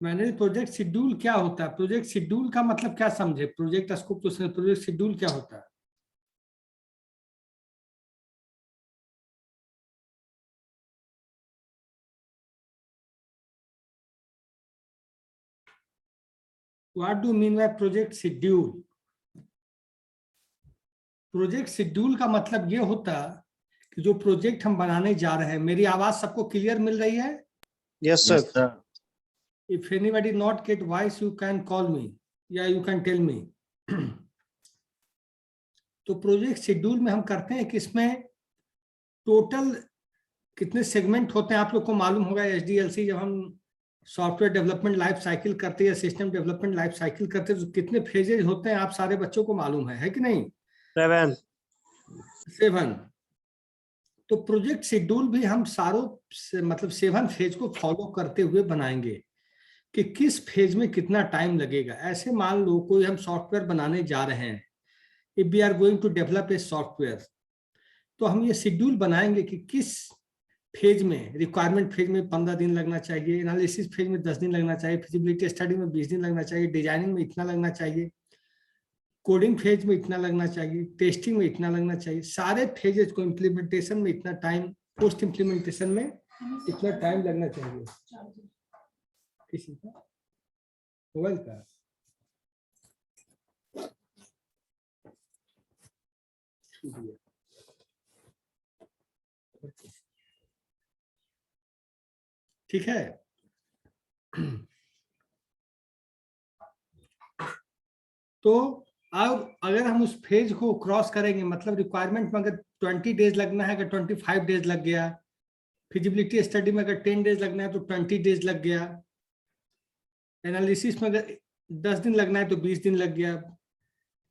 Manage project schedule क्या होता है? प्रोजेक्ट शेड्यूल का मतलब क्या समझे? प्रोजेक्ट स्कोप तो समझे, प्रोजेक्ट शेड्यूल क्या होता है? What do mean by project schedule? Project schedule का मतलब ये होता कि जो प्रोजेक्ट हम बनाने जा रहे हैं, मेरी आवाज सबको क्लियर मिल रही है? Yes sir. If anybody not get voice, you can call me, या you can tell me. तो प्रोजेक्ट शेड्यूल में हम करते हैं कि इसमें टोटल कितने सेगमेंट होते हैं आप लोग को मालूम होगा। एचडीएलसी जब हम सॉफ्टवेयर डेवलपमेंट लाइफ साइकिल करते हैं, सिस्टम डेवलपमेंट लाइफ साइकिल करते हैं, तो कितने फेजेज होते हैं आप सारे बच्चों को मालूम है कि नहीं? 7। तो प्रोजेक्ट शेड्यूल भी हम सारों मतलब 7 फेज को फॉलो करते हुए बनाएंगे कि किस फेज में कितना टाइम लगेगा। ऐसे मान लो कोई हम सॉफ्टवेयर बनाने जा रहे हैं, if we are going to develop a software, तो हम ये शेड्यूल बनाएंगे कि किस फेज में, रिक्वायरमेंट फेज में 15 दिन लगना चाहिए, एनालिसिस फेज में 10 दिन लगना चाहिए, फिजिबिलिटी स्टडी में 20 दिन लगना चाहिए, डिजाइनिंग में इतना लगना चाहिए, कोडिंग फेज में इतना लगना चाहिए, टेस्टिंग में इतना लगना चाहिए, सारे फेजेज को, इम्प्लीमेंटेशन में इतना टाइम, पोस्ट इम्प्लीमेंटेशन में इतना टाइम लगना चाहिए। किसी का मोबाइल का ठीक है। तो अब अगर हम उस फेज को क्रॉस करेंगे, मतलब रिक्वायरमेंट में अगर 20 डेज लगना है, अगर 25 डेज लग गया, फिजिबिलिटी स्टडी में अगर 10 डेज लगना है तो 20 डेज लग गया, एनालिसिस में अगर 10 दिन लगना है तो 20 दिन लग गया,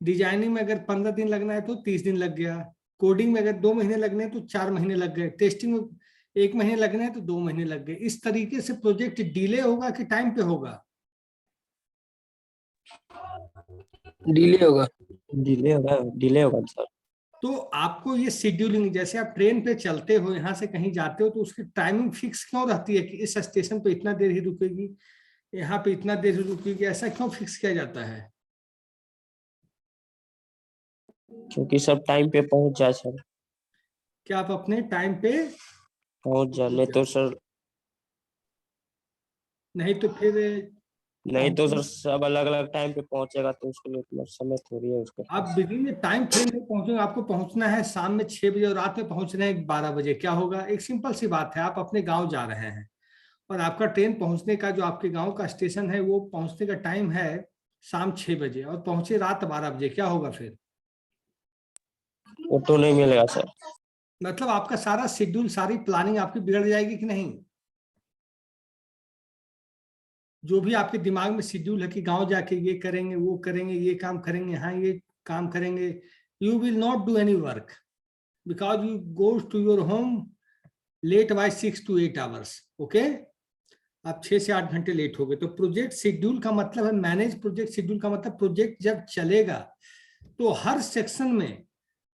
डिजाइनिंग में अगर 15 दिन लगना है तो 30 दिन लग गया, कोडिंग में अगर 2 महीने लगने हैं तो 4 महीने लग गए, टेस्टिंग में 1 महीने लगने हैं तो 2 महीने लग गए। इस तरीके से प्रोजेक्ट डिले होगा कि टाइम पे होगा? डिले होगा। डिले होगा सर। तो आपको ये शेड्यूलिंग, जैसे आप ट्रेन पे चलते हो, यहाँ से कहीं जाते हो, तो उसकी टाइमिंग फिक्स क्यों रहती है कि इस स्टेशन पे इतना देर ही रुकेगी, यहाँ पे इतना देर ही रुकेगी, ऐसा क्यों फिक्स किया जाता है? क्योंकि सब टाइम पे पहुंच जाए सर। क्या आप अपने टाइम पे पहुंच जाए, तो सर नहीं तो फिर नहीं तो सर सब अलग अलग टाइम पे पहुंचेगा तो उसके लिए इतना समय थोड़ी है उसके आप पास। बिगिन टाइम फ्रेम में पहुंचोगे, आपको पहुंचना है शाम में 6 बजे और रात में पहुंच रहे हैं 12 बजे, क्या होगा? एक सिंपल सी बात है, आप अपने गांव जा रहे हैं और आपका ट्रेन पहुंचने का, जो आपके गांव का स्टेशन है, वो पहुंचने का टाइम है शाम 6 बजे और पहुंचे रात 12 बजे, क्या होगा फिर? ऑटो नहीं मिलेगा सर। मतलब आपका सारा शेड्यूल, सारी प्लानिंग आपकी बिगड़ जाएगी कि नहीं? जो भी आपके दिमाग में शेड्यूल है कि गांव जाके ये करेंगे, वो करेंगे, ये काम करेंगे, यहाँ ये काम करेंगे, you will not do any work because you goes to your home late by 6 to 8 hours। Okay, आप 6 से 8 घंटे लेट हो गए। तो प्रोजेक्ट शेड्यूल का मतलब है, मैनेज प्रोजेक्ट शेड्यूल का मतलब प्रोजेक्ट जब चलेगा तो हर सेक्शन में,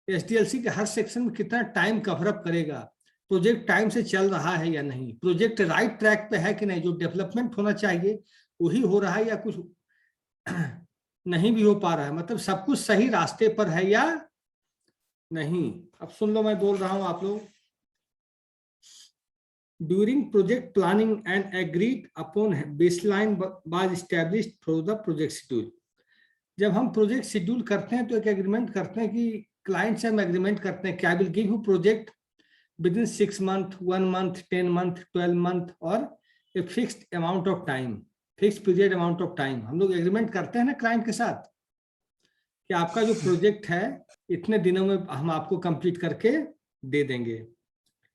एसडीएलसी के हर सेक्शन में कितना टाइम कवर अप करेगा, प्रोजेक्ट टाइम से चल रहा है या नहीं, प्रोजेक्ट राइट ट्रैक पे है कि नहीं, जो डेवलपमेंट होना चाहिए वही हो रहा है या कुछ नहीं भी हो पा रहा है, मतलब सब कुछ सही रास्ते पर है या नहीं। अब सुन लो, मैं बोल रहा हूं आप लोग। During project planning and agreed upon baseline was established for the project schedule. जब हम प्रोजेक्ट शेड्यूल करते हैं तो एक एग्रीमेंट करते हैं कि क्लाइंट से हम एग्रीमेंट करते हैं कि I will give you project with in 6 months, 1 month, 10 month, 12 month और a fixed amount of time, fix period amount of time. हम लोग एग्रीमेंट करते हैं ना क्लाइंट के साथ कि आपका जो प्रोजेक्ट है इतने दिनों में हम आपको कंप्लीट करके दे देंगे।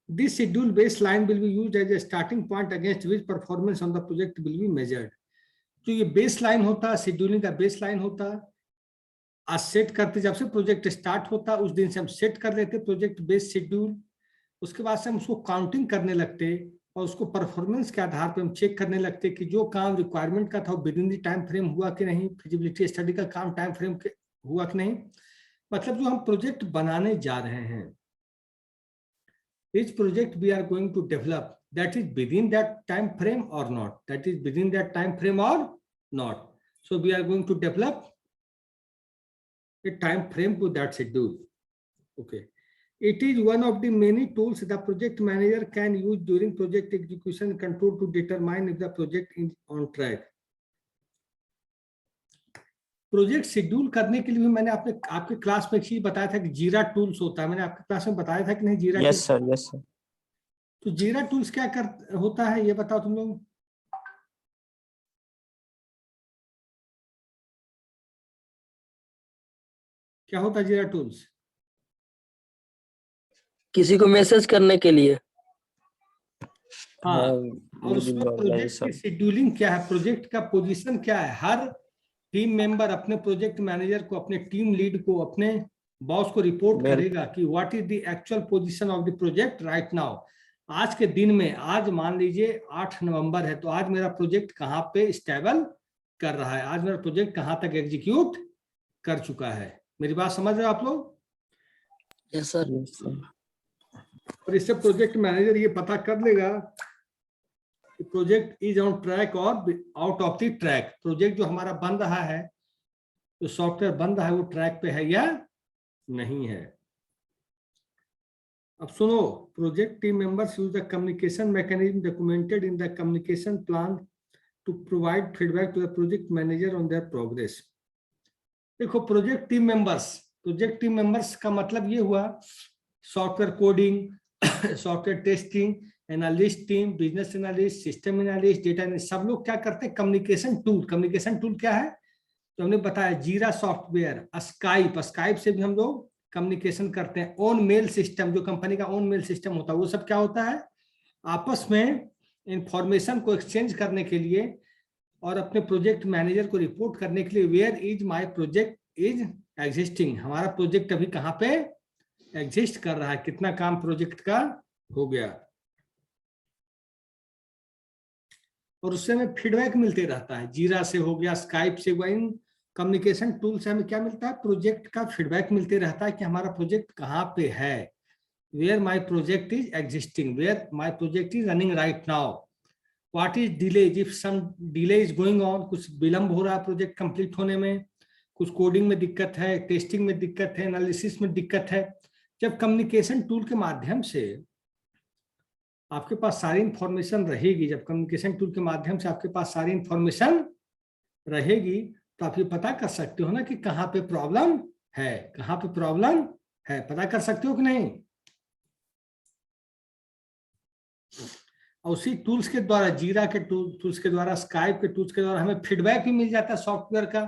This schedule baseline will be used as a starting point against which performance on the project will be measured। तो ये बेस लाइन होता है, शेड्यूलिंग का बेस लाइन होता है। आज सेट करते, जब से प्रोजेक्ट स्टार्ट होता उस दिन से हम सेट कर लेते प्रोजेक्ट बेस शेड्यूल। उसके बाद से हम उसको काउंटिंग करने लगते और उसको परफॉर्मेंस के आधार पर हम चेक करने लगते कि जो काम रिक्वायरमेंट का था वो with in the time frame हुआ कि नहीं, फिजिबिलिटी स्टडी का काम टाइम फ्रेम हुआ कि नहीं। मतलब जो हम प्रोजेक्ट बनाने जा रहे हैं, which project we are going to develop, that is within that time frame or not. That is within that time frame or not. So we are going to develop a time frame to that schedule. Okay. It is one of the many tools the project manager can use during project execution control to determine if the project is on track. Project schedule करने के लिए भी मैंने आपके class में एक चीज बताया था कि जीरा टूल्स होता है, मैंने आपके क्लास में बताया था कि नहीं जीरा? Yes sir, yes sir. तो जीरा टूल्स क्या होता है ये बताओ तुम लोग। क्या होता है जीरा टूल्स? किसी को मैसेज करने के लिए। हाँ, और उसमें प्रोजेक्ट की शेड्यूलिंग क्या है, प्रोजेक्ट का पोजीशन क्या है, हर टीम मेंबर अपने प्रोजेक्ट मैनेजर को, अपने टीम लीड को, अपने बॉस को रिपोर्ट करेगा कि what is the actual position of the project right now. आज के दिन में, आज मान लीजिए 8 नवंबर है, तो आज मेरा प्रोजेक्ट कहाँ पे स्टेबल कर रहा है, आज मेरा प्रोजेक्ट कहाँ तक एग्जीक्यूट कर चुका है। मेरी बात समझ रहे हो आप लोग? Yes sir. और इससे प्रोजेक्ट मैनेजर ये पता कर लेगा प्रोजेक्ट इज ऑन ट्रैक और out of the track. Project जो हमारा बन रहा है, जो सॉफ्टवेयर बन रहा है, वो ट्रैक पे है या नहीं है। अब सुनो, project team members use the communication mechanism documented in the communication plan to provide feedback to the project manager on their progress. देखो, प्रोजेक्ट टीम मेंबर्स का मतलब ये हुआ software coding, software testing, analyst team, business analyst, system analyst, data analyst, सब लोग क्या करते हैं, कम्युनिकेशन टूल क्या है तो हमने बताया जीरा सॉफ्टवेयर, स्काइप से भी हम लोग कम्युनिकेशन करते हैं, ओन मेल सिस्टम, जो कंपनी का ओन मेल सिस्टम होता है, वो सब क्या होता है, आपस में इंफॉर्मेशन को एक्सचेंज करने के लिए और अपने प्रोजेक्ट मैनेजर को रिपोर्ट करने के लिए, where is my project is existing, हमारा प्रोजेक्ट अभी कहाँ पे एग्जिस्ट कर रहा है, कितना काम प्रोजेक्ट का हो गया, और उससे हमें फीडबैक मिलते रहता है। जीरा से हो गया, स्काइप से हुआ, इन कम्युनिकेशन टूल से हमें क्या मिलता है, प्रोजेक्ट का फीडबैक मिलते रहता है कि हमारा प्रोजेक्ट कहाँ पे है, where my project is existing, where my project is running right now, what is delay, if some delay is going on, कुछ विलंब हो रहा है प्रोजेक्ट कंप्लीट होने में, कुछ कोडिंग में दिक्कत है, टेस्टिंग में दिक्कत है, एनालिसिस में दिक्कत है। जब कम्युनिकेशन टूल के माध्यम से आपके पास सारी इंफॉर्मेशन रहेगी, जब कम्युनिकेशन टूल के माध्यम से आपके पास सारी इंफॉर्मेशन रहेगी, तो आप ये पता कर सकते हो ना कि कहाँ पे प्रॉब्लम है, कहाँ पे प्रॉब्लम है, पता कर सकते हो कि नहीं। और उसी टूल्स के द्वारा, जीरा के टूल्स के द्वारा, स्काइप के टूल्स के द्वारा हमें फीडबैक भी मिल जाता है सॉफ्टवेयर का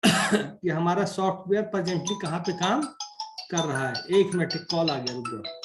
कि हमारा सॉफ्टवेयर प्रेजेंटली कहाँ पे काम कर रहा है। 1 मिनट, कॉल आ गया, रुक जाओ।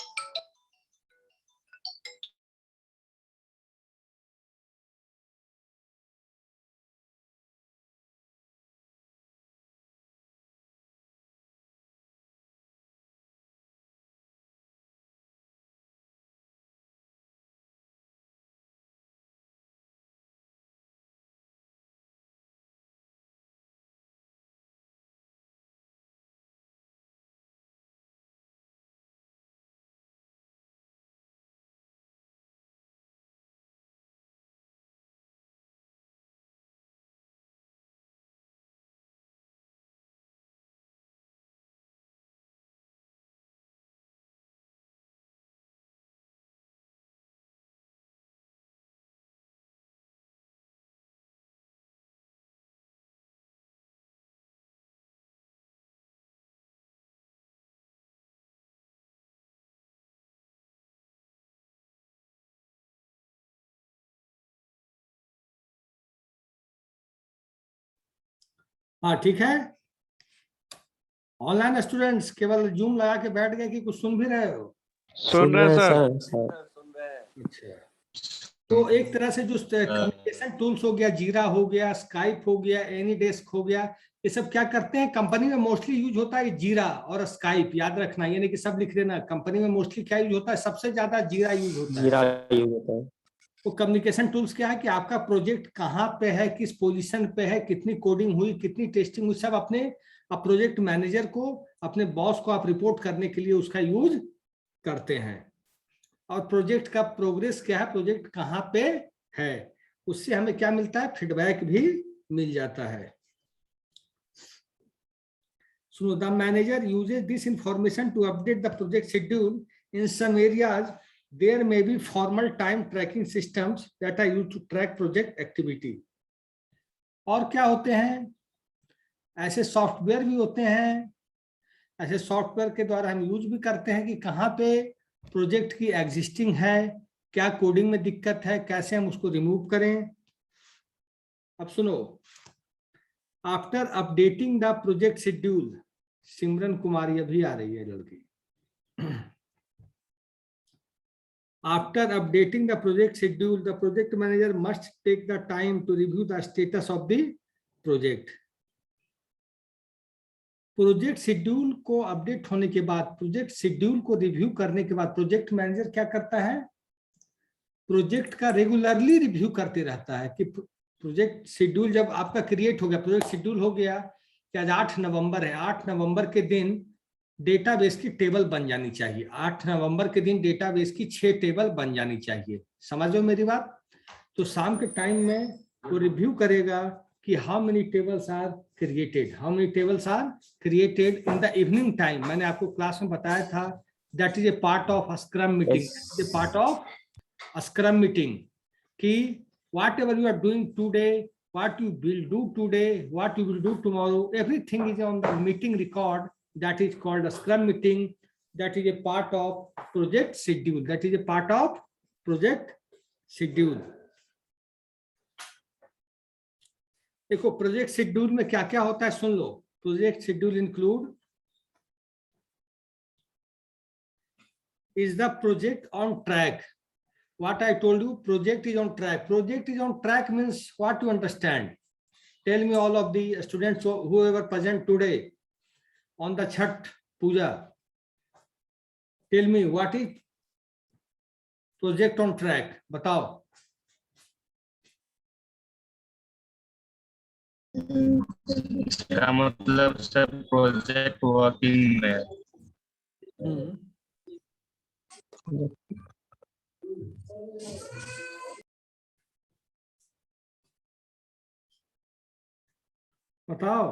हाँ ठीक है, ऑनलाइन स्टूडेंट्स केवल जूम लगा के बैठ गए कि कुछ सुन भी रहे हो? सुन रहे सर। अच्छा, तो एक तरह से जो कम्युनिकेशन टूल्स हो गया, जीरा हो गया, स्काइप हो गया, एनीडेस्क हो गया, ये सब क्या करते हैं, कंपनी में मोस्टली यूज होता है जीरा और स्काइप, याद रखना, यानी कि सब लिख लेना, कंपनी में मोस्टली क्या यूज होता है, सबसे ज्यादा जीरा यूज होता है। तो कम्युनिकेशन टूल्स क्या है कि आपका प्रोजेक्ट कहाँ पे है, किस पोजीशन पे है, कितनी कोडिंग हुई, कितनी टेस्टिंग हुई, सब अपने प्रोजेक्ट मैनेजर को, अपने बॉस को आप रिपोर्ट करने के लिए उसका यूज करते हैं। और प्रोजेक्ट का प्रोग्रेस क्या है, प्रोजेक्ट कहाँ पे है, उससे हमें क्या मिलता है, फीडबैक भी मिल जाता है। So the manager uses this information to update the project schedule. In some areas, there may be formal time tracking systems that are used to track project activity. और क्या होते हैं, ऐसे सॉफ्टवेयर भी होते हैं, ऐसे सॉफ्टवेयर के द्वारा हम यूज भी करते हैं कि कहाँ पे प्रोजेक्ट की एग्जिस्टिंग है, क्या कोडिंग में दिक्कत है, कैसे हम उसको रिमूव करें। अब सुनो, after updating the project schedule, Simran Kumari अभी आ रही है लड़की। After updating the project schedule, the project manager must take the time to review the status of the project. Project schedule को अपडेट होने के बाद, प्रोजेक्ट शेड्यूल को रिव्यू करने के बाद प्रोजेक्ट मैनेजर क्या करता है, प्रोजेक्ट का रेगुलरली रिव्यू करते रहता है कि प्रोजेक्ट शेड्यूल जब आपका क्रिएट हो गया, प्रोजेक्ट शेड्यूल हो गया कि आज 8 नवंबर है, 8 नवंबर के दिन डेटाबेस की टेबल बन जानी चाहिए, 8 नवंबर के दिन डेटाबेस की 6 टेबल बन जानी चाहिए। समझो मेरी बात। तो शाम के टाइम में वो रिव्यू करेगा कि how many tables are created, how many tables are created in the evening time. मैंने आपको क्लास में बताया था, that is a part of scrum meeting, part of scrum meeting कि whatever you are doing today, what you will do today, what you will do tomorrow, everything is on the meeting record. That is called a scrum meeting. That is a part of project schedule. That is a part of project schedule. देखो project schedule में क्या क्या होता है सुन लो। Project schedule include is the project on track. What I told you, project is on track. Project is on track means what you understand. Tell me all of the students, whoever present today on the Chhat Puja. Tell me what is project on track. बताओ। इसका मतलब सब project working में। बताओ।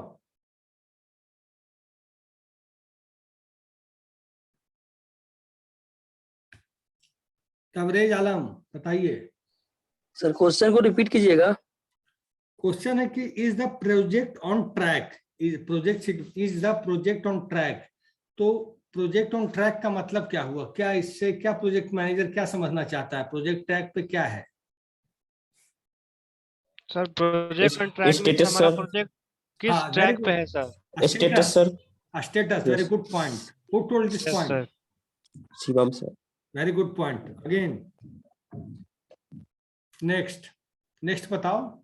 तबरेज आलम बताइए। Sir question को repeat कीजिएगा। Question है कि is the project on track, is the project on track. तो प्रोजेक्ट ऑन ट्रैक का मतलब क्या हुआ, क्या इससे क्या प्रोजेक्ट मैनेजर क्या समझना चाहता है, प्रोजेक्ट ट्रैक पे क्या है। सर प्रोजेक्ट ऑन ट्रैक में हमारा प्रोजेक्ट किस ट्रैक पे है sir? Status sir. Status, very good point. Who told this point? Shivam sir. Very good point. Again next बताओ।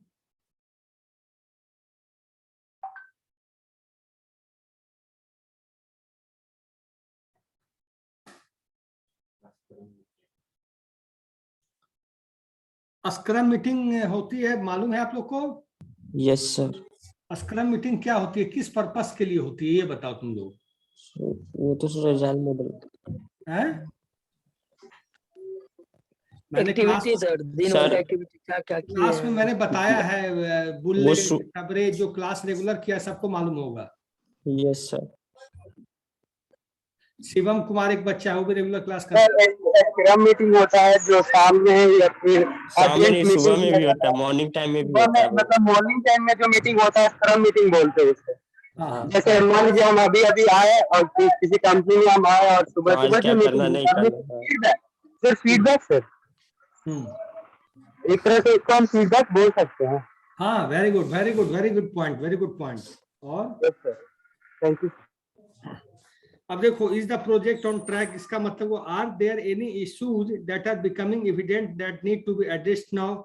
स्क्रम मीटिंग होती है, मालूम है आप लोग को? Yes sir. स्क्रम मीटिंग क्या होती है, किस पर्पस के लिए होती है, ये बताओ तुम लोग। वो तो सर एजाइल मॉडल है। मैंने एक्टिविटी सर, दिन भर का एक्टिविटी क्या क्या की क्लास में मैंने बताया है, बुल्ले तबरेज जो क्लास रेगुलर किया सबको मालूम होगा। Yes sir. शिवम कुमार एक बच्चा है, वो भी रेगुलर क्लास करता है। स्क्रम मीटिंग होता है जो शाम में या फिर सुबह में भी होता है, मॉर्निंग टाइम में भी होता है। मतलब मॉर्निंग टाइम में जो मीटिंग होता है स्क्रम मीटिंग बोलते हैं उसको। हाँ। जैसे मान लीजिए हम अभी आए और किसी कंपनी में हम आए और सुबह क्या जो करना नहीं करना, सिर्फ फीडबैक सर, एक तरह से इसको हम फीडबैक बोल सकते हैं। हाँ, वेरी गुड पॉइंट। और थैंक यू। अब देखो, is the project on track, इसका मतलब वो are there any issues that are becoming evident that need to be addressed now.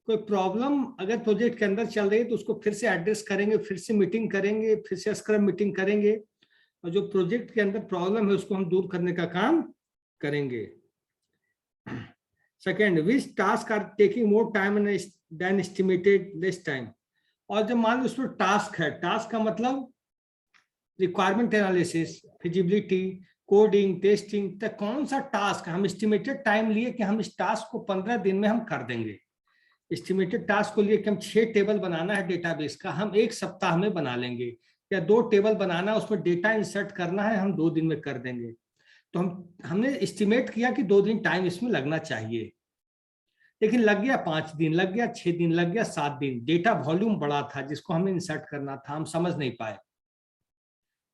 कोई प्रॉब्लम अगर प्रोजेक्ट के अंदर चल रही है तो उसको फिर से एड्रेस करेंगे, फिर से मीटिंग करेंगे, फिर से स्क्रम मीटिंग करेंगे, और जो प्रोजेक्ट के अंदर प्रॉब्लम है उसको हम दूर करने का काम करेंगे। Second, which task are taking more time than estimated less time. और जब मान लो उसमें टास्क है, टास्क का मतलब requirement analysis, feasibility, coding, testing, तो कौन सा टास्क हम एस्टिमेटेड टाइम लिए कि हम इस टास्क को 15 दिन में हम कर देंगे। एस्टिमेटेड टास्क को लिए कि हम 6 टेबल बनाना है डेटाबेस का, हम 1 सप्ताह में बना लेंगे, या 2 टेबल बनाना है उसमें डेटा इंसर्ट करना है, हम 2 दिन में कर देंगे। तो हमने एस्टिमेट किया कि 2 दिन टाइम इसमें लगना चाहिए, लेकिन लग गया 5 दिन, लग गया 6 दिन, लग गया 7 दिन। डेटा वॉल्यूम बड़ा था जिसको हमें इंसर्ट करना था, हम समझ नहीं पाए।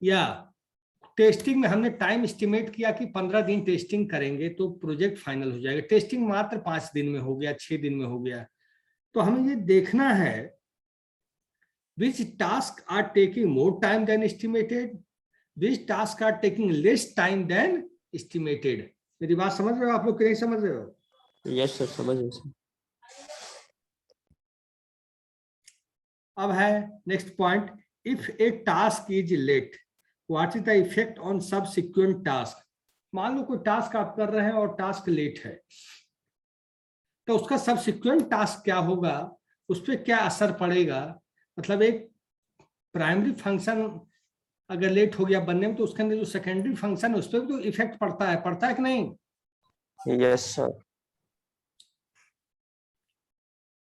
या टेस्टिंग में हमने टाइम एस्टिमेट किया कि 15 दिन टेस्टिंग करेंगे तो प्रोजेक्ट फाइनल हो जाएगा, टेस्टिंग मात्र 5 दिन में हो गया, 6 दिन में हो गया। तो हमें ये देखना है which tasks are taking more time than estimated, which tasks are taking less time than estimated। मेरी बात समझ रहे हो आप लोग कि नहीं समझ रहे हो? यस सर, समझ गए सर। अब है next point, if a task is late what is the effect on subsequent task. मान लो कोई टास्क आप कर रहे हैं और टास्क लेट है, तो उसका सबसिक्वेंट टास्क क्या होगा, उस पर क्या असर पड़ेगा। मतलब एक प्राइमरी फंक्शन अगर लेट हो गया बनने में, तो उसके अंदर जो सेकेंडरी फंक्शन है उस पर भी तो इफेक्ट पड़ता है कि नहीं? Yes sir.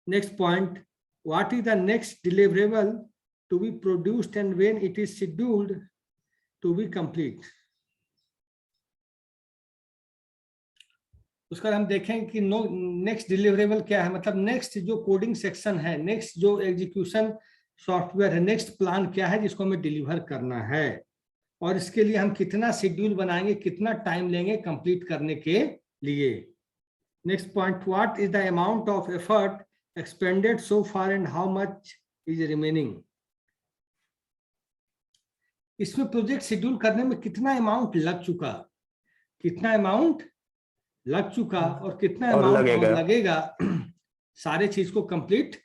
Next point, what is the next deliverable to be produced and when it is scheduled to be complete. उसका हम देखें कि नेक्स्ट डिलीवरेबल क्या है, मतलब नेक्स्ट जो कोडिंग सेक्शन है, नेक्स्ट जो एग्जीक्यूशन सॉफ्टवेयर है, नेक्स्ट प्लान क्या है जिसको हमें डिलीवर करना है, और इसके लिए हम कितना शेड्यूल बनाएंगे, कितना टाइम लेंगे कंप्लीट करने के लिए। Next point, what is the amount of effort expanded so far and how much is remaining. इसमें प्रोजेक्ट शेड्यूल करने में कितना अमाउंट लग चुका, कितना अमाउंट लग चुका और कितना अमाउंट लगेगा सारे चीज को कंप्लीट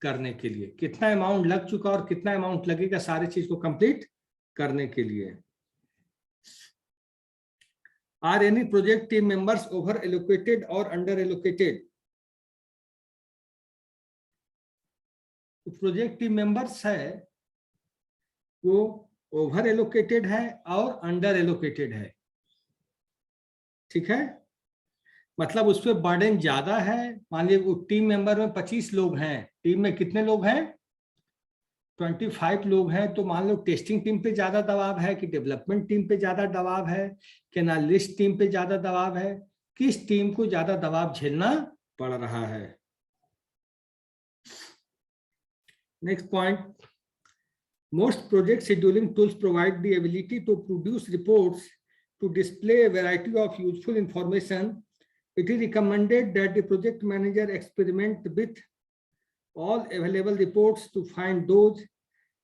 करने के लिए, कितना अमाउंट लग चुका और कितना अमाउंट लगेगा सारे चीज को कंप्लीट करने के लिए। Are any project team members over allocated और under allocated. Project team members है वो ओवर एलोकेटेड है और अंडर एलोकेटेड है, ठीक है। मतलब उस पर बर्डन ज्यादा है। मान लीजिए टीम मेंबर में 25 लोग हैं, टीम में कितने लोग हैं, 25 लोग हैं, तो मान लो टेस्टिंग टीम पे ज्यादा दबाव है कि डेवलपमेंट टीम पे ज्यादा दबाव है कि एनालिस्ट टीम पे ज्यादा दबाव है, किस टीम को ज्यादा दबाव झेलना पड़ रहा है। Next point, most project scheduling tools provide the ability to produce reports to display a variety of useful information. It is recommended that the project manager experiment with all available reports to find those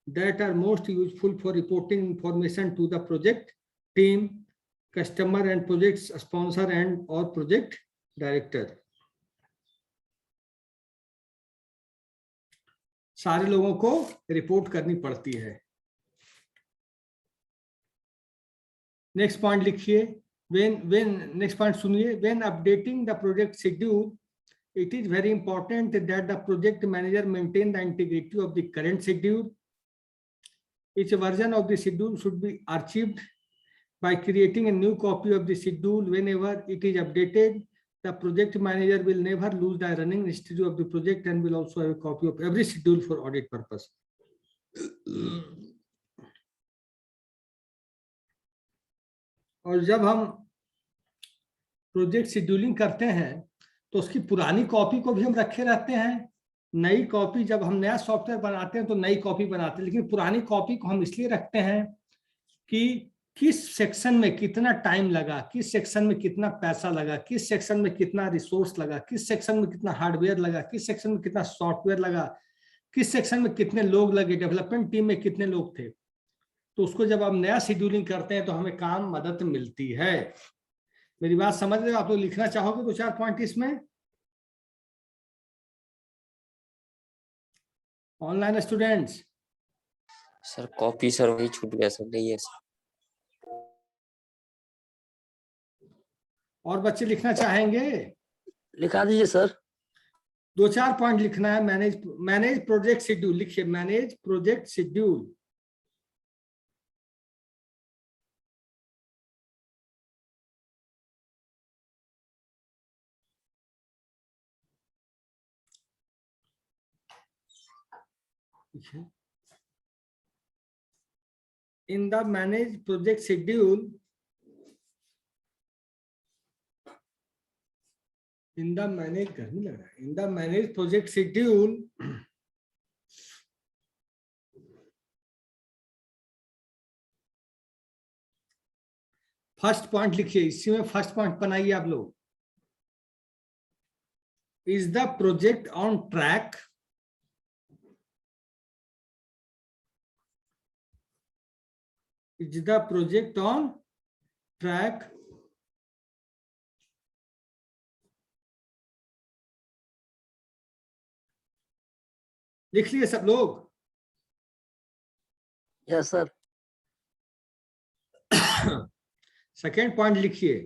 that are most useful for reporting information to the project team, customer and project sponsor and or project director. सारे लोगों को report करनी पड़ती है। Next point लिखिए, next point सुनिए, when updating the project schedule, it is very important that the project manager maintain the integrity of the current schedule. Each version of the schedule should be archived. By creating a new copy of the schedule whenever it is updated, the project manager will never lose the running history of the project and will also have a copy of every schedule for audit purpose. और जब हम project scheduling करते हैं तो उसकी पुरानी copy को भी हम रखे रहते हैं, नई कॉपी जब हम नया सॉफ्टवेयर बनाते हैं तो नई कॉपी बनाते हैं, लेकिन पुरानी कॉपी को हम इसलिए रखते हैं कि किस सेक्शन में कितना टाइम लगा, किस सेक्शन में कितना पैसा लगा, किस सेक्शन में कितना रिसोर्स लगा, किस सेक्शन में कितना हार्डवेयर लगा, किस सेक्शन में कितना सॉफ्टवेयर लगा, किस सेक्शन में कितने लोग लगे, डेवलपमेंट टीम में कितने लोग थे। तो उसको जब हम नया शेड्यूलिंग करते हैं तो हमें काम मदद मिलती है। मेरी बात समझ रहे हो आप लोग? लिखना चाहोगे 2-4 पॉइंट इसमें? Online students sir copy sir वही छूट गया सर, नहीं है सर। और बच्चे लिखना चाहेंगे? लिखा दीजिए सर। 2-4 पॉइंट लिखना है। मैनेज प्रोजेक्ट शेड्यूल लिखिए, manage project schedule. In the managed project schedule, in the managed project schedule, first point लिखिए, इसी में फर्स्ट पॉइंट बनाइए आप लोग। Is the project on track? Is the project on track? लिख लिए सब लोग? Yes sir. सेकेंड पॉइंट लिखिए,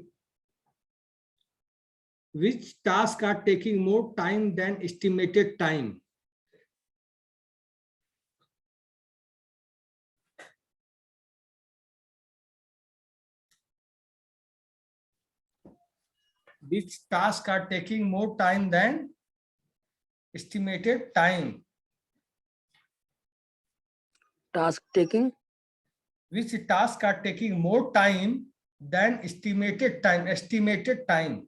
which tasks are taking more time than estimated time? Which tasks are taking more time than estimated time? Task taking. Which tasks are taking more time than estimated time? Estimated time.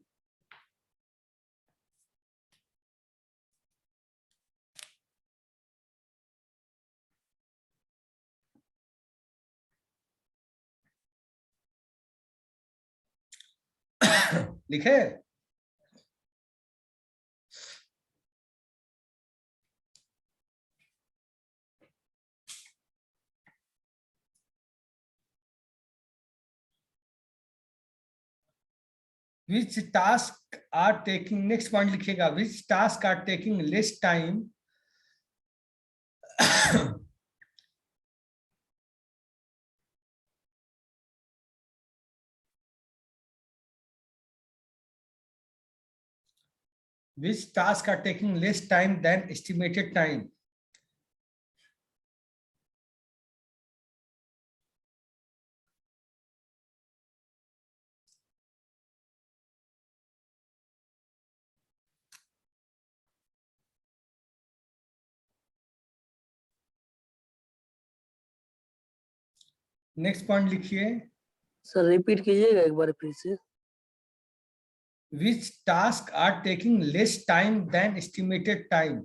लिखे? Which task are taking, next point लिखिएगा, which task are taking less time which tasks are taking less time than estimated time? Next point लिखिए, sir repeat कीजिएगा एक बार फिर से। which tasks are taking less time than estimated time?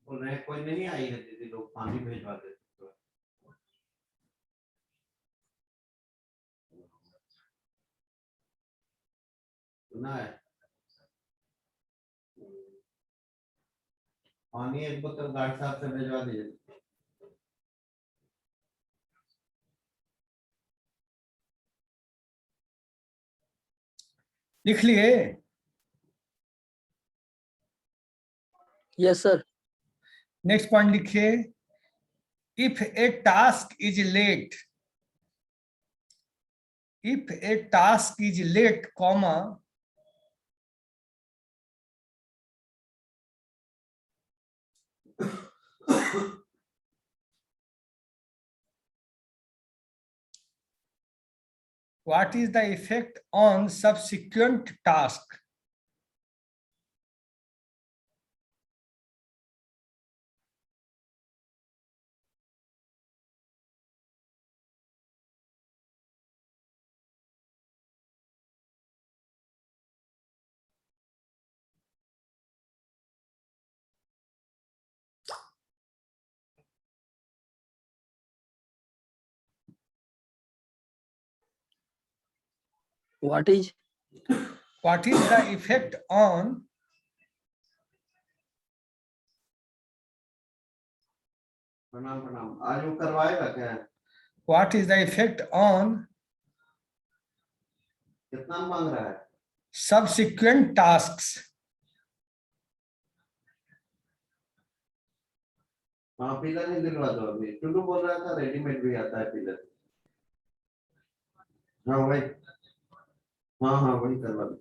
बोल रहे हैं कोई नहीं आई है दीदी, लोग पानी भेजवा देते। सुना है? पानी एक बोतल गार्ड साहब से भेजवा दीजिए। लिख लिए? Yes sir. नेक्स्ट पॉइंट लिखिए, if a task is late, if a task is late, comma, what is the effect on subsequent task? What is the effect on प्रणाम प्रणाम, आज वो करवाएगा क्या? what is the effect on कितना मांग रहा है? subsequent tasks? हाँ पिलर ही दिलवा दो। अभी टुडू बोल रहा था रेडीमेड भी आता है पिलर। हाँ वही, हाँ हाँ वही करवा दो।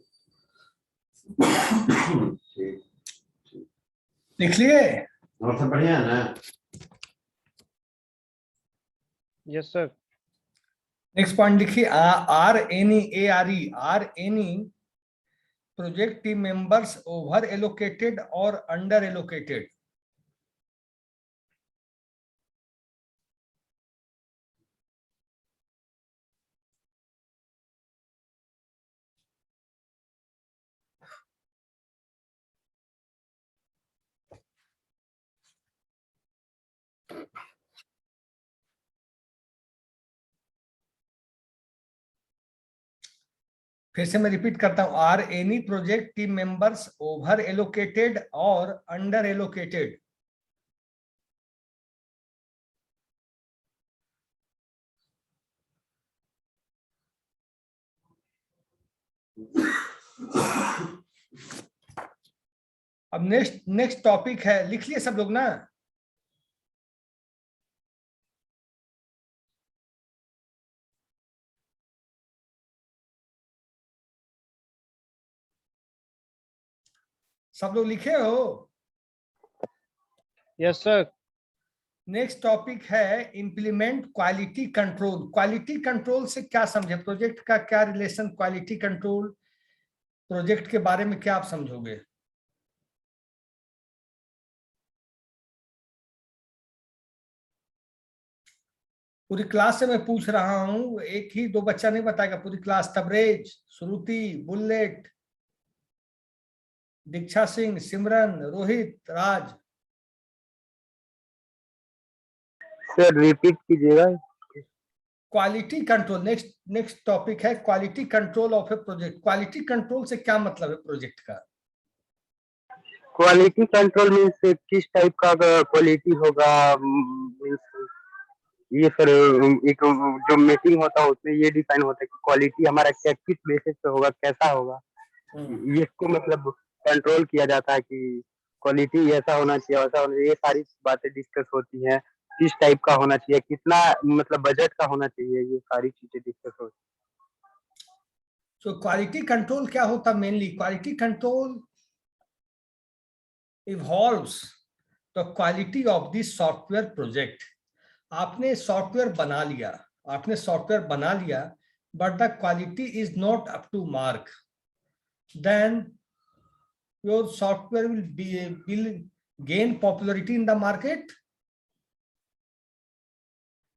ठीक, लिख लिए? और सब बढ़िया है ना? Yes sir. नेक्स्ट पॉइंट लिखिए, RNE project team members over allocated और अंडर एलोकेटेड। फिर से मैं रिपीट करता हूं, RNE project team members over allocated और अंडर एलोकेटेड। अब नेक्स्ट टॉपिक है, लिख लिए सब लोग ना? सब लोग लिखे हो? Yes sir. नेक्स्ट टॉपिक है implement quality control. Quality control से क्या समझे? प्रोजेक्ट का क्या रिलेशन क्वालिटी कंट्रोल, प्रोजेक्ट के बारे में क्या आप समझोगे? पूरी क्लास से मैं पूछ रहा हूं, एक ही दो बच्चा नहीं बताएगा, पूरी क्लास। तबरेज, श्रुति, बुलेट, दीक्षा सिंह, सिमरन, रोहित, राज। सर रिपीट कीजिएगा। क्वालिटी कंट्रोल नेक्स्ट टॉपिक है, quality control of A project. Quality control से क्या मतलब है प्रोजेक्ट का? क्वालिटी कंट्रोल मीन्स किस टाइप का क्वालिटी होगा, मीन्स ये सर एक जो मीटिंग होता है उसमें ये डिफाइन होता है कि क्वालिटी हमारा किस बेसिस पे होगा, कैसा होगा, ये इसको मतलब कंट्रोल किया जाता है कि क्वालिटी ऐसा होना चाहिए, वैसा होना चाहिए। ये सारी बातें डिस्कस होती हैं, किस टाइप का होना चाहिए, कितना मतलब बजट का होना चाहिए, ये सारी चीजें डिस्कस होती हैं। तो क्वालिटी कंट्रोल क्या होता है? Mainly quality control involves the quality of the software project. आपने सॉफ्टवेयर बना लिया, but the quality is not up to mark, then your software will gain popularity in the market.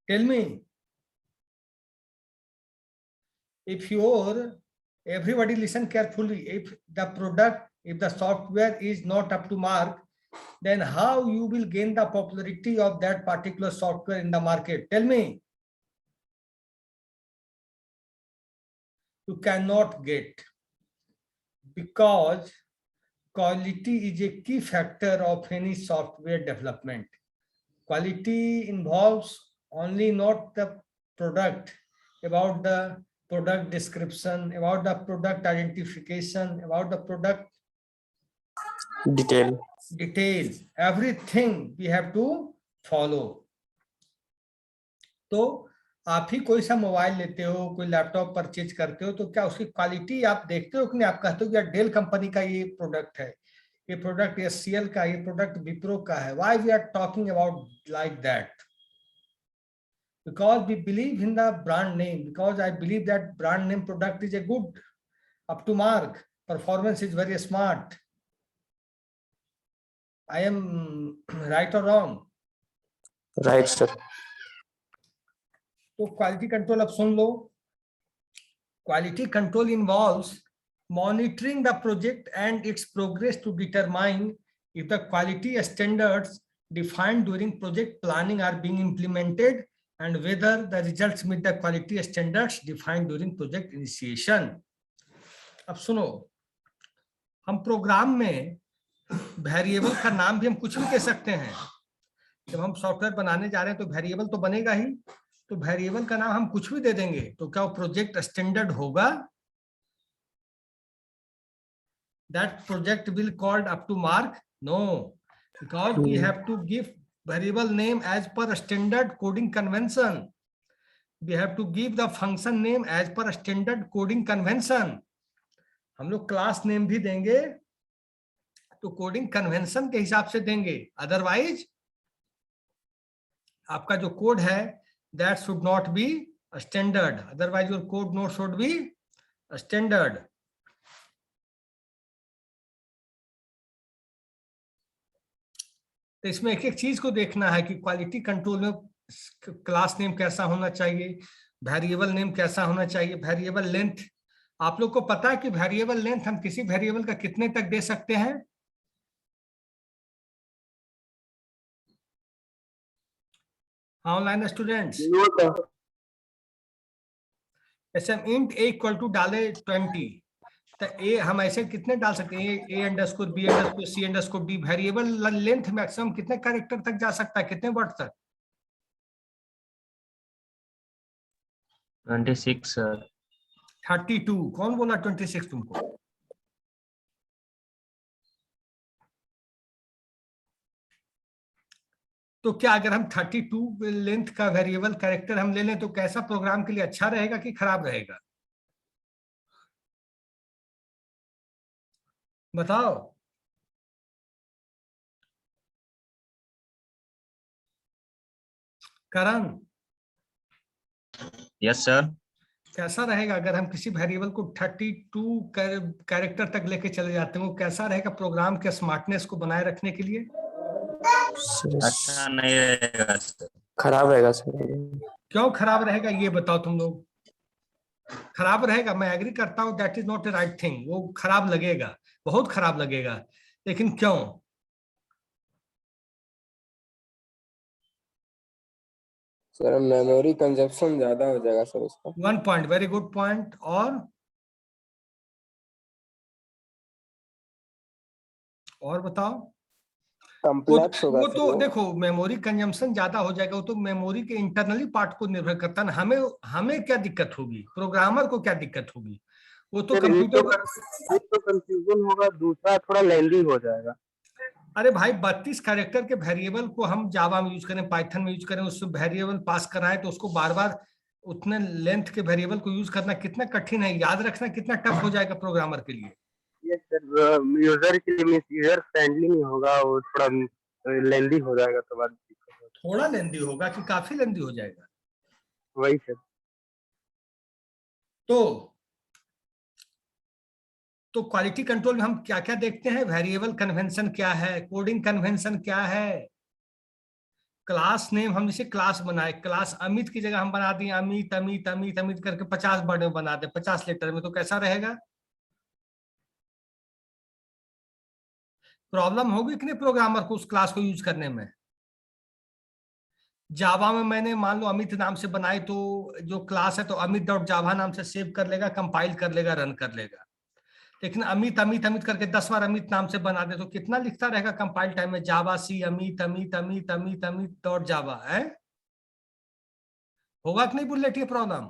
Tell me, if everybody listen carefully, if the software is not up to mark, then how you will gain the popularity of that particular software in the market? Tell me. You cannot get, because quality is a key factor of any software development. Quality involves only not the product, about the product description, about the product identification, about the product details, everything we have to follow. तो आप ही कोई सा mobile लेते हो, कोई laptop purchase करते हो, तो क्या उसकी क्वालिटी आप देखते हो कि नहीं? आप कहते हो कि यार डेल कंपनी का ये प्रोडक्ट है, ये प्रोडक्ट SCL का, ये प्रोडक्ट विप्रो का है। Why we are talking about like that? Because we believe in the brand name, because I believe that brand name product is a good, up to mark, performance is very smart. I am right or wrong? Right, sir. तो quality control अब सुन लो। Quality control involves monitoring the project and its progress to determine if the quality standards defined during project planning are being implemented and whether the results meet the quality standards defined during project initiation. अब सुनो, हम programme में variable का नाम भी हम कुछ भी दे सकते हैं। जब हम सॉफ्टवेयर बनाने जा रहे हैं तो वेरिएबल तो बनेगा ही, तो वेरिएबल का नाम हम कुछ भी दे देंगे, तो क्या वो प्रोजेक्ट स्टैंडर्ड होगा? That project will called up to mark? No, because we have to give variable name as per standard coding convention. we have to give the function name as per standard coding convention. हम लोग class name भी देंगे तो coding convention के हिसाब से देंगे, otherwise आपका जो कोड है that should not be standard, otherwise your code note should be standard. तो इसमें एक एक चीज को देखना है कि क्वालिटी कंट्रोल में क्लास नेम कैसा होना चाहिए, वेरिएबल नेम कैसा होना चाहिए, वेरिएबल लेंथ. आप लोग को पता है कि वेरिएबल लेंथ हम किसी वेरिएबल का कितने तक दे सकते हैं? ऑनलाइन स्टूडेंट्स, ऐसे हम इंट ए इक्वल टू डाले 20, तो ए हम ऐसे कितने डाल सकते हैं? A underscore B underscore C underscore D. Variable length maximum कितने कैरेक्टर तक जा सकता है, कितने वर्ड तक? 26 सर. 32. कौन बोला 26 तुमको? तो क्या अगर हम 32 लेंथ का वेरिएबल कैरेक्टर हम ले लें तो कैसा प्रोग्राम के लिए अच्छा रहेगा कि खराब रहेगा? बताओ. करण, यस सर. कैसा रहेगा अगर हम किसी वेरिएबल को 32 कैरेक्टर तक लेके चले जाते हैं? वो कैसा रहेगा प्रोग्राम के स्मार्टनेस को बनाए रखने के लिए? अच्छा नहीं रहेगा सर, खराब रहेगा सर. क्यों खराब रहेगा ये बताओ तुम लोग. खराब रहेगा, मैं एग्री करता हूँ, that is not a right thing. वो खराब लगेगा, बहुत खराब लगेगा, लेकिन क्यों? सर मेमोरी कंजप्शन ज्यादा हो जाएगा सर उसका. 1 पॉइंट, वेरी गुड पॉइंट. और बताओ. कॉम्प्लेक्स होगा वो सर तो वो. देखो, मेमोरी कंजम्पशन ज्यादा हो जाएगा, वो तो मेमोरी के इंटरनली पार्ट को निर्भर करता है. हमें क्या दिक्कत होगी, प्रोग्रामर को क्या दिक्कत होगी? वो तो कंप्यूटर तो कंफ्यूजन होगा, दूसरा थोड़ा लेंदी हो जाएगा. अरे भाई 32 कैरेक्टर के वेरिएबल को हम जावा में यूज करें, पाइथन में यूज करें, उससे वेरिएबल पास कराएं तो उसको बार बार उतने लेंथ के वेरिएबल को यूज करना कितना कठिन है, याद रखना कितना टफ हो जाएगा प्रोग्रामर के लिए. यस सर, यूजर के लिए यूजर फ्रेंडली नहीं होगा, वो थोड़ा लेंदी हो जाएगा. तो बात थोड़ा लेंदी होगा कि काफी लेंदी हो जाएगा? वही सर. तो क्वालिटी कंट्रोल में हम क्या क्या देखते हैं? वेरिएबल कन्वेंशन क्या है, कोडिंग कन्वेंशन क्या है, क्लास नेम. हम जैसे क्लास बनाए, क्लास अमित की जगह हम बना दिए अमित अमित अमित अमित करके 50 वर्ड में बना दे, 50 लेटर में, तो कैसा रहेगा? प्रॉब्लम होगी कि नहीं प्रोग्रामर को उस क्लास को यूज करने में? जावा में मैंने मान लो अमित नाम से बनाई, तो जो क्लास है तो अमित डॉट जावा नाम से सेव कर लेगा, कंपाइल कर लेगा, रन कर लेगा. लेकिन अमित अमित अमित करके 10 बार अमित नाम से बना दे तो कितना लिखता रहेगा कंपाइल टाइम में? जावा सी अमित अमित अमित अमित अमित डॉट जावा है. होगा कि नहीं बुलेट ये प्रॉब्लम?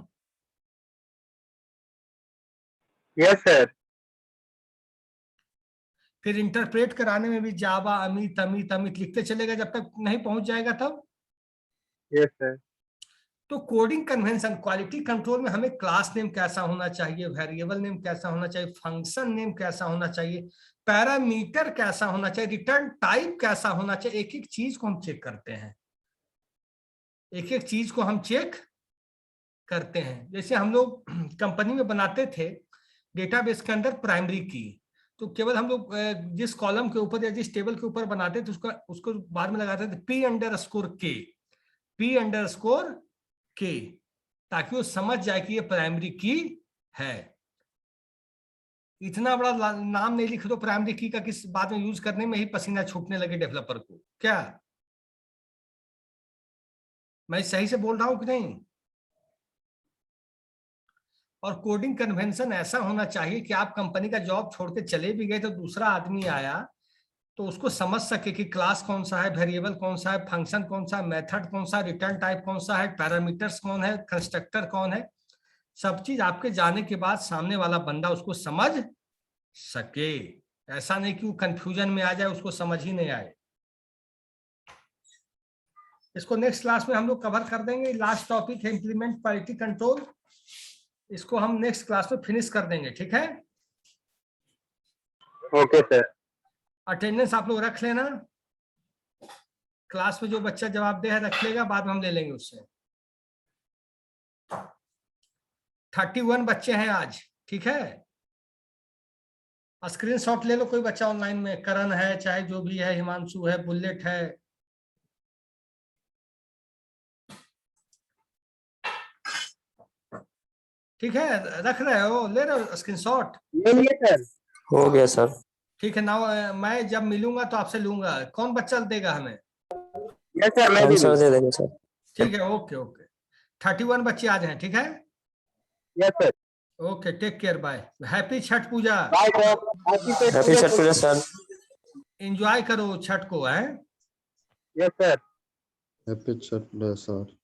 Yes sir. फिर इंटरप्रेट कराने में भी जावा अमित अमित अमित लिखते चलेगा जब तक नहीं पहुंच जाएगा तब. Yes sir. तो कोडिंग कन्वेंशन, क्वालिटी कंट्रोल में हमें क्लास नेम कैसा होना चाहिए, वेरिएबल नेम कैसा होना चाहिए, फंक्शन नेम कैसा होना चाहिए, पैरामीटर कैसा होना चाहिए, रिटर्न टाइप कैसा होना चाहिए, एक एक चीज को हम चेक करते हैं, एक एक चीज को हम चेक करते हैं. जैसे हम लोग कंपनी में बनाते थे डेटाबेस के अंदर प्राइमरी की, तो केवल हम लोग जिस कॉलम के ऊपर या जिस टेबल के ऊपर बनाते थे उसको बाद में लगाते थे P_K, ताकि वो समझ जाए कि ये प्राइमरी की है. इतना बड़ा नाम नहीं लिख दो प्राइमरी की का, किस बाद में यूज करने में ही पसीना छूटने लगे डेवलपर को. क्या मैं सही से बोल रहा हूं कि नहीं? और कोडिंग कन्वेंशन ऐसा होना चाहिए कि आप कंपनी का जॉब छोड़ के चले भी गए तो दूसरा आदमी आया तो उसको समझ सके कि क्लास कौन सा है, वेरिएबल कौन सा है, फंक्शन कौन सा है, मेथड कौन सा है, रिटर्न टाइप कौन सा है, पैरामीटर्स कौन है, कंस्ट्रक्टर कौन है. सब चीज आपके जाने के बाद सामने वाला बंदा उसको समझ सके. ऐसा नहीं कि वो कंफ्यूजन में आ जाए, उसको समझ ही नहीं आए. इसको नेक्स्ट क्लास में हम लोग कवर कर देंगे। लास्ट टॉपिक है इम्प्लीमेंट क्वालिटी कंट्रोल, इसको हम नेक्स्ट क्लास में फिनिश कर देंगे, ठीक है। Okay sir. अटेंडेंस आप लोग रख लेना, क्लास में जो बच्चा जवाब दे है रख लेगा, बाद में हम ले लेंगे उससे। 31 बच्चे हैं आज, ठीक है। स्क्रीनशॉट ले लो कोई बच्चा ऑनलाइन में, करण है चाहे जो भी है, हिमांशु है, बुलेट है। ठीक है, रख रहे हो, ले रहे हो स्क्रीनशॉट? ले लिए सर। हो गया सर। ठीक है ना, मैं जब मिलूंगा तो आपसे लूंगा। कौन बच्चा देगा हमें? यस सर, मैं भी आंसर दे देंगे सर। ठीक है, ओके ओके। 31 बच्चे आज हैं, ठीक है। Yes sir. Okay, take care, bye. Happy Chhath Puja. Bye sir. Happy Chhath Puja sir. Enjoy करो छठ को, है। Yes sir. Happy Chhath day sir.